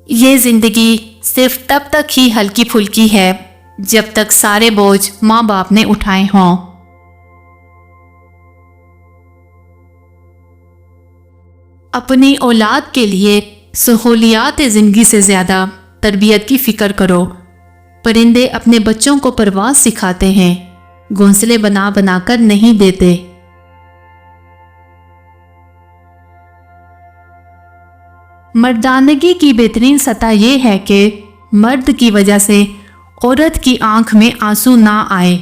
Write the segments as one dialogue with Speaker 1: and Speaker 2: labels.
Speaker 1: یہ زندگی صرف تب تک ہی ہلکی پھلکی ہے جب تک سارے بوجھ ماں باپ نے اٹھائے ہوں۔ اپنی اولاد کے لیے سہولیات زندگی سے زیادہ تربیت کی فکر کرو۔ پرندے اپنے بچوں کو پرواز سکھاتے ہیں، گھونسلے بنا بنا کر نہیں دیتے۔ مردانگی کی بہترین سطح یہ ہے کہ مرد کی وجہ سے عورت کی آنکھ میں آنسو نہ آئے۔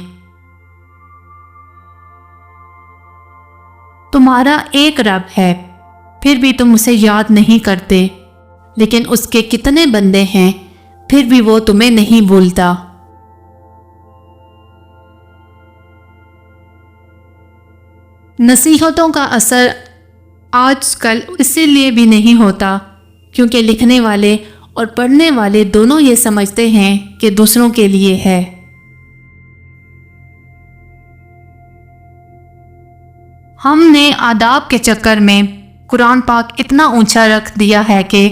Speaker 1: تمہارا ایک رب ہے، پھر بھی تم اسے یاد نہیں کرتے، لیکن اس کے کتنے بندے ہیں، پھر بھی وہ تمہیں نہیں بھولتا۔ نصیحتوں کا اثر آج کل اسی لیے بھی نہیں ہوتا کیونکہ لکھنے والے اور پڑھنے والے دونوں یہ سمجھتے ہیں کہ دوسروں کے لیے ہے۔ ہم نے آداب کے چکر میں قرآن پاک اتنا اونچا رکھ دیا ہے کہ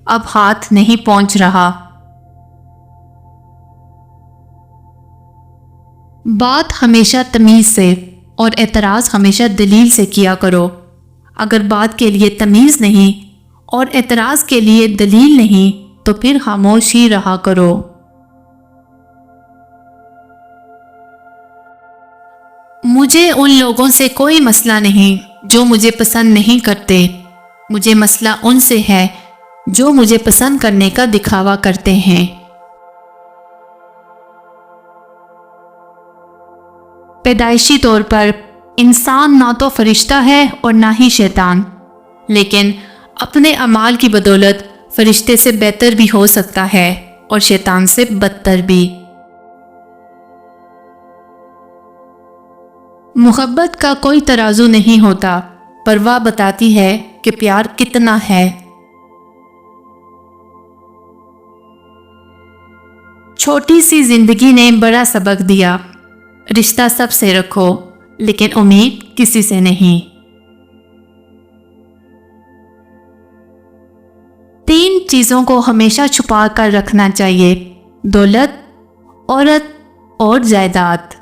Speaker 1: اب ہاتھ نہیں پہنچ رہا۔ بات ہمیشہ تمیز سے اور اعتراض ہمیشہ دلیل سے کیا کرو۔ اگر بات کے لیے تمیز نہیں اور اعتراض کے لیے دلیل نہیں تو پھر خاموش ہی رہا کرو۔ مجھے ان لوگوں سے کوئی مسئلہ نہیں جو مجھے پسند نہیں کرتے، مجھے مسئلہ ان سے ہے جو مجھے پسند کرنے کا دکھاوا کرتے ہیں۔ پیدائشی طور پر انسان نہ تو فرشتہ ہے اور نہ ہی شیطان، لیکن اپنے اعمال کی بدولت فرشتے سے بہتر بھی ہو سکتا ہے اور شیطان سے بدتر بھی۔ محبت کا کوئی ترازو نہیں ہوتا، پرواہ بتاتی ہے کہ پیار کتنا ہے۔ چھوٹی سی زندگی نے بڑا سبق دیا، رشتہ سب سے رکھو لیکن امید کسی سے نہیں۔ 3 چیزوں کو ہمیشہ چھپا کر رکھنا چاہیے: دولت، عورت اور جائیداد۔